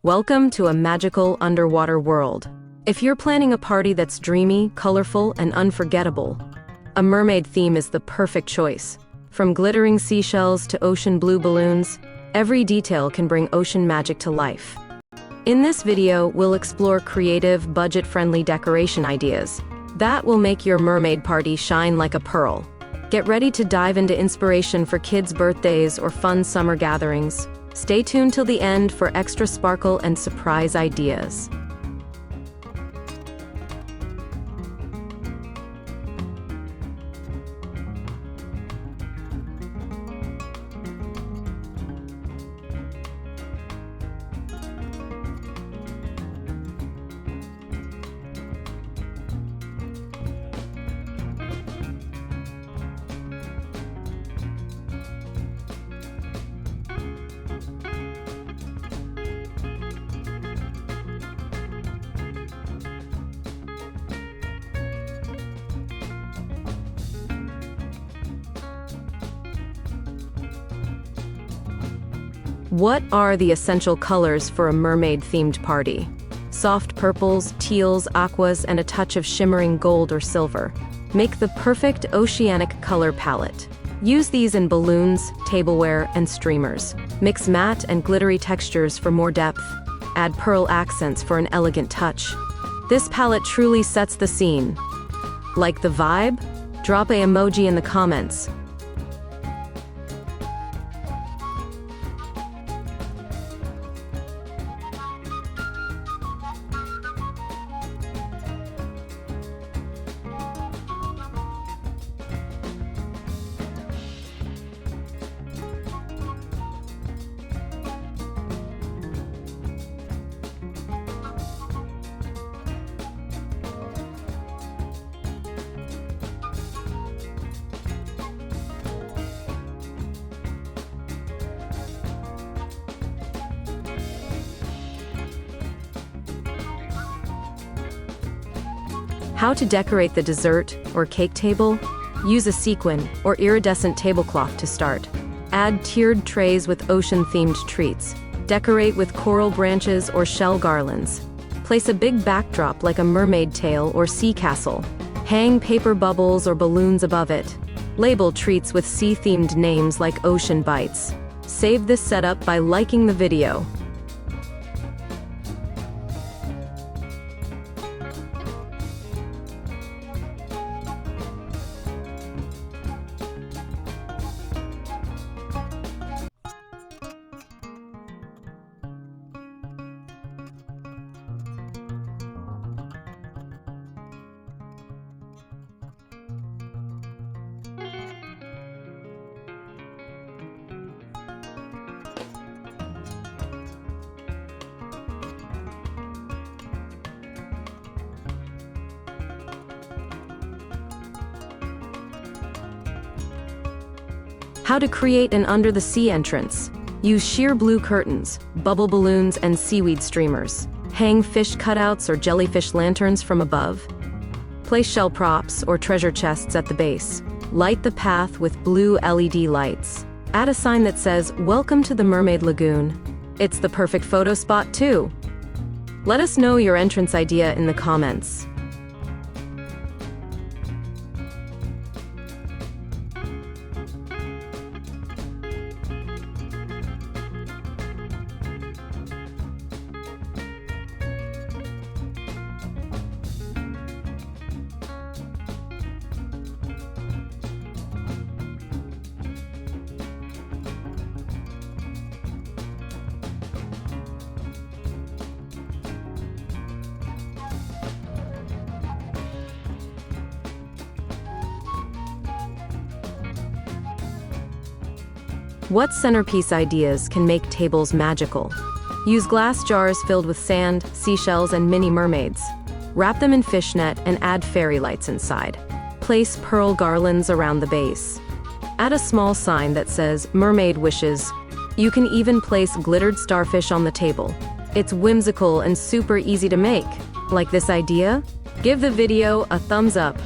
Welcome to a magical underwater world. If you're planning a party that's dreamy, colorful, and unforgettable, a mermaid theme is the perfect choice. From glittering seashells to ocean blue balloons, every detail can bring ocean magic to life. In this video, we'll explore creative, budget-friendly decoration ideas that will make your mermaid party shine like a pearl. Get ready to dive into inspiration for kids' birthdays or fun summer gatherings. Stay tuned till the end for extra sparkle and surprise ideas. What are the essential colors for a mermaid-themed party? Soft purples, teals, aquas, and a touch of shimmering gold or silver make the perfect oceanic color palette. Use these in balloons, tableware, and streamers. Mix matte and glittery textures for more depth. Add pearl accents for an elegant touch. This palette truly sets the scene. Like the vibe? Drop an emoji in the comments. How to decorate the dessert or cake table? Use a sequin or iridescent tablecloth to start. Add tiered trays with ocean-themed treats. Decorate with coral branches or shell garlands. Place a big backdrop like a mermaid tail or sea castle. Hang paper bubbles or balloons above it. Label treats with sea-themed names like Ocean Bites. Save this setup by liking the video. How to create an under-the-sea entrance. Use sheer blue curtains, bubble balloons, and seaweed streamers. Hang fish cutouts or jellyfish lanterns from above. Place shell props or treasure chests at the base. Light the path with blue LED lights. Add a sign that says, "Welcome to the Mermaid Lagoon." It's the perfect photo spot too. Let us know your entrance idea in the comments. What centerpiece ideas can make tables magical? Use glass jars filled with sand, seashells, and mini mermaids. Wrap them in fishnet and add fairy lights inside. Place pearl garlands around the base. Add a small sign that says, "Mermaid Wishes." You can even place glittered starfish on the table. It's whimsical and super easy to make. Like this idea? Give the video a thumbs up.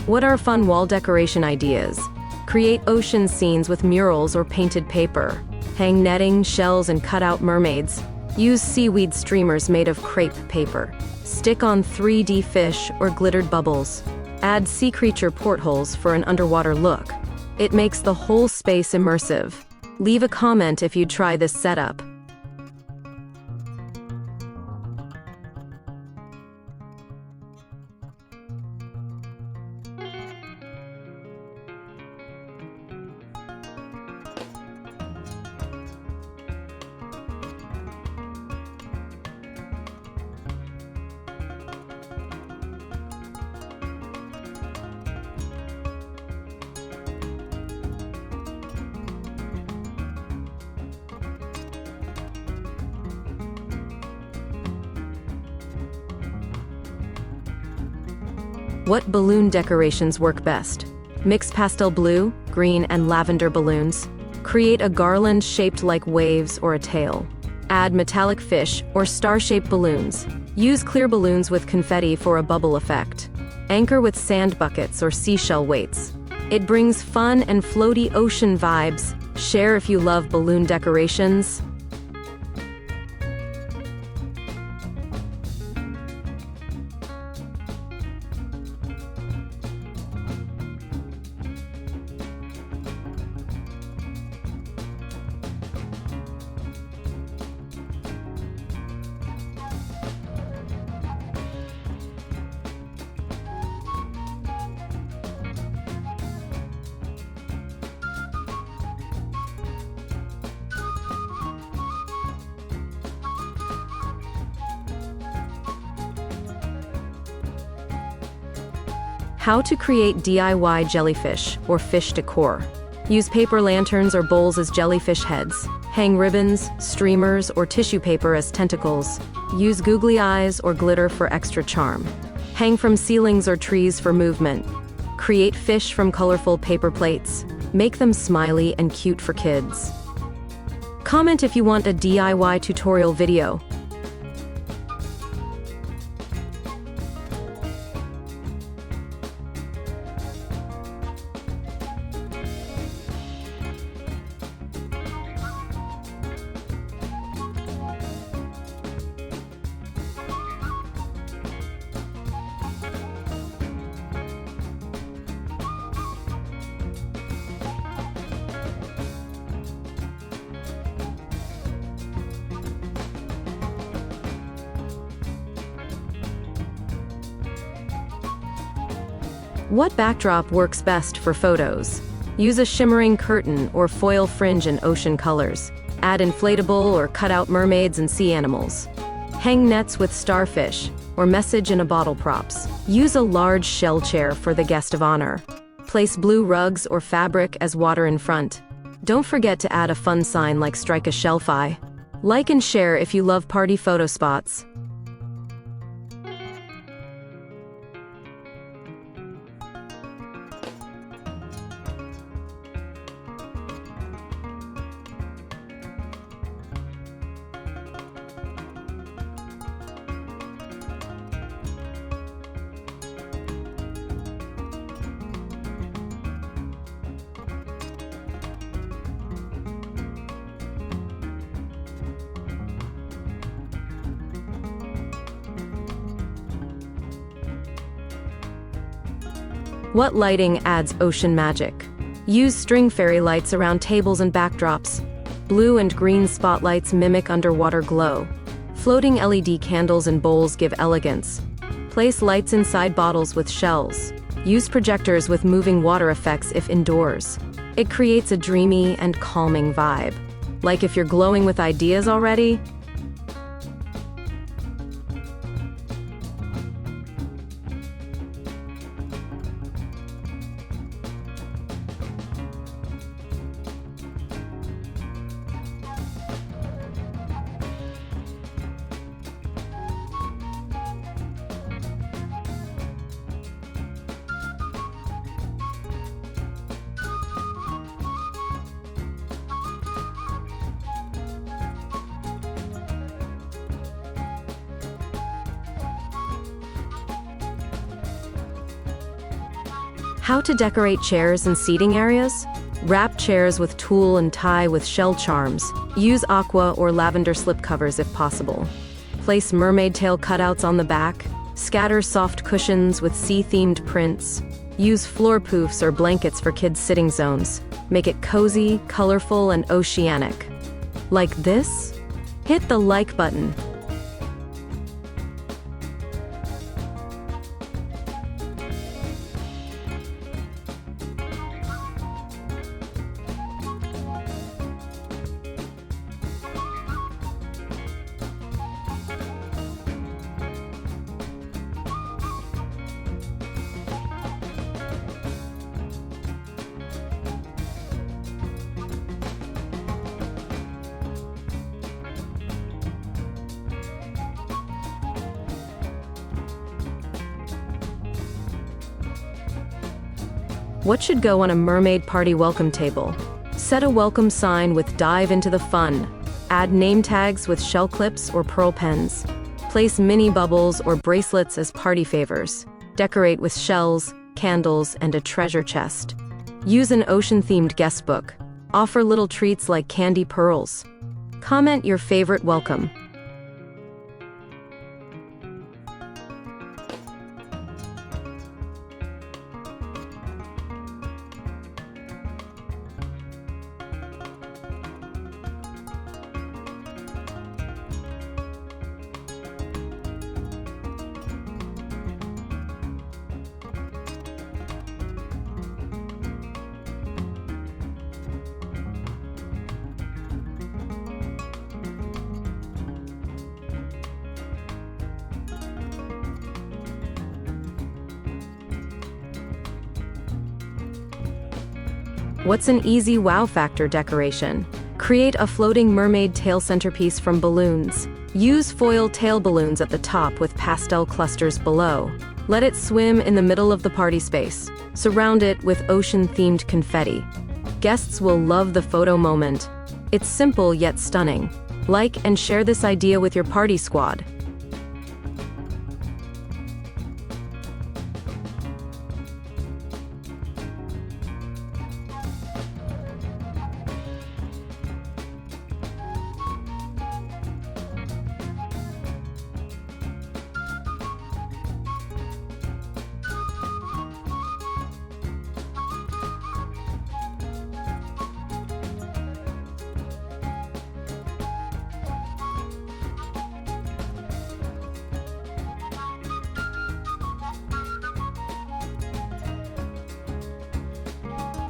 What are fun wall decoration ideas? Create ocean scenes with murals or painted paper. Hang netting, shells, and cut out mermaids. Use seaweed streamers made of crepe paper. Stick on 3D fish or glittered bubbles. Add sea creature portholes for an underwater look. It makes the whole space immersive. Leave a comment if you'd try this setup. What balloon decorations work best? Mix pastel blue, green, and lavender balloons. Create a garland shaped like waves or a tail. Add metallic fish or star-shaped balloons. Use clear balloons with confetti for a bubble effect. Anchor with sand buckets or seashell weights. It brings fun and floaty ocean vibes. Share if you love balloon decorations. How to create DIY jellyfish or fish decor. Use paper lanterns or bowls as jellyfish heads. Hang ribbons, streamers, or tissue paper as tentacles. Use googly eyes or glitter for extra charm. Hang from ceilings or trees for movement. Create fish from colorful paper plates. Make them smiley and cute for kids. Comment if you want a DIY tutorial video. What backdrop works best for photos? Use a shimmering curtain or foil fringe in ocean colors. Add inflatable or cut-out mermaids and sea animals. Hang nets with starfish or message in a bottle props. Use a large shell chair for the guest of honor. Place blue rugs or fabric as water in front. Don't forget to add a fun sign like strike a shellfi. Like and share if you love party photo spots. What lighting adds ocean magic? Use string fairy lights around tables and backdrops. Blue and green spotlights mimic underwater glow. Floating LED candles in bowls give elegance. Place lights inside bottles with shells. Use projectors with moving water effects if indoors. It creates a dreamy and calming vibe. Like if you're glowing with ideas already? How to decorate chairs and seating areas? Wrap chairs with tulle and tie with shell charms. Use aqua or lavender slipcovers if possible. Place mermaid tail cutouts on the back. Scatter soft cushions with sea-themed prints. Use floor poofs or blankets for kids' sitting zones. Make it cozy, colorful, and oceanic. Like this? Hit the like button. What should go on a mermaid party welcome table? Set a welcome sign with "Dive into the fun." Add name tags with shell clips or pearl pens. Place mini bubbles or bracelets as party favors. Decorate with shells, candles, and a treasure chest. Use an ocean-themed guest book. Offer little treats like candy pearls. Comment your favorite welcome. What's an easy wow factor decoration? Create a floating mermaid tail centerpiece from balloons. Use foil tail balloons at the top with pastel clusters below. Let it swim in the middle of the party space. Surround it with ocean-themed confetti. Guests will love the photo moment. It's simple yet stunning. Like and share this idea with your party squad.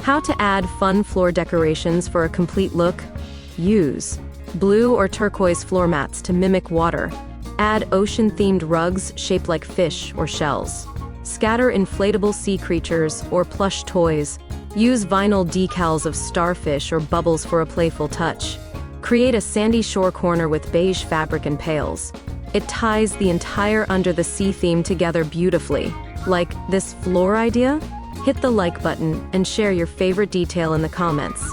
How to add fun floor decorations for a complete look? Use blue or turquoise floor mats to mimic water. Add ocean-themed rugs shaped like fish or shells. Scatter inflatable sea creatures or plush toys. Use vinyl decals of starfish or bubbles for a playful touch. Create a sandy shore corner with beige fabric and pails. It ties the entire under the sea theme together beautifully. Like this floor idea? Hit the like button and share your favorite detail in the comments.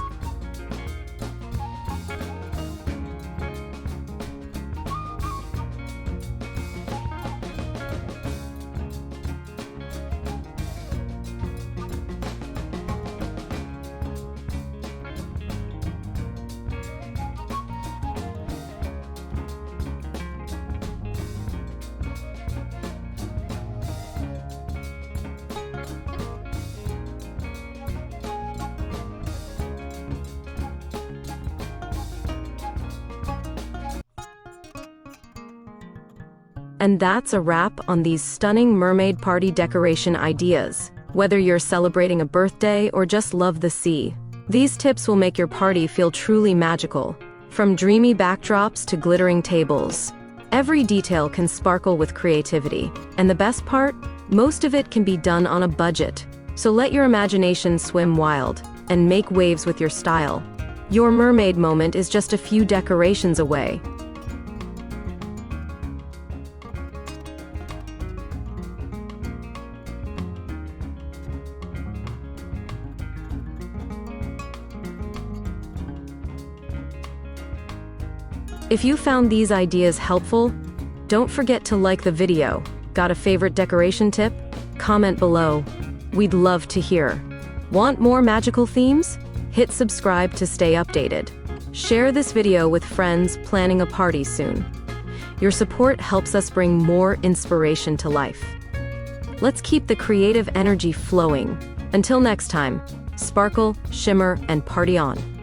And that's a wrap on these stunning mermaid party decoration ideas. Whether you're celebrating a birthday or just love the sea, these tips will make your party feel truly magical. From dreamy backdrops to glittering tables, every detail can sparkle with creativity. And the best part? Most of it can be done on a budget. So let your imagination swim wild and make waves with your style. Your mermaid moment is just a few decorations away. If you found these ideas helpful, don't forget to like the video. Got a favorite decoration tip? Comment below. We'd love to hear. Want more magical themes? Hit subscribe to stay updated. Share this video with friends planning a party soon. Your support helps us bring more inspiration to life. Let's keep the creative energy flowing. Until next time, sparkle, shimmer, and party on.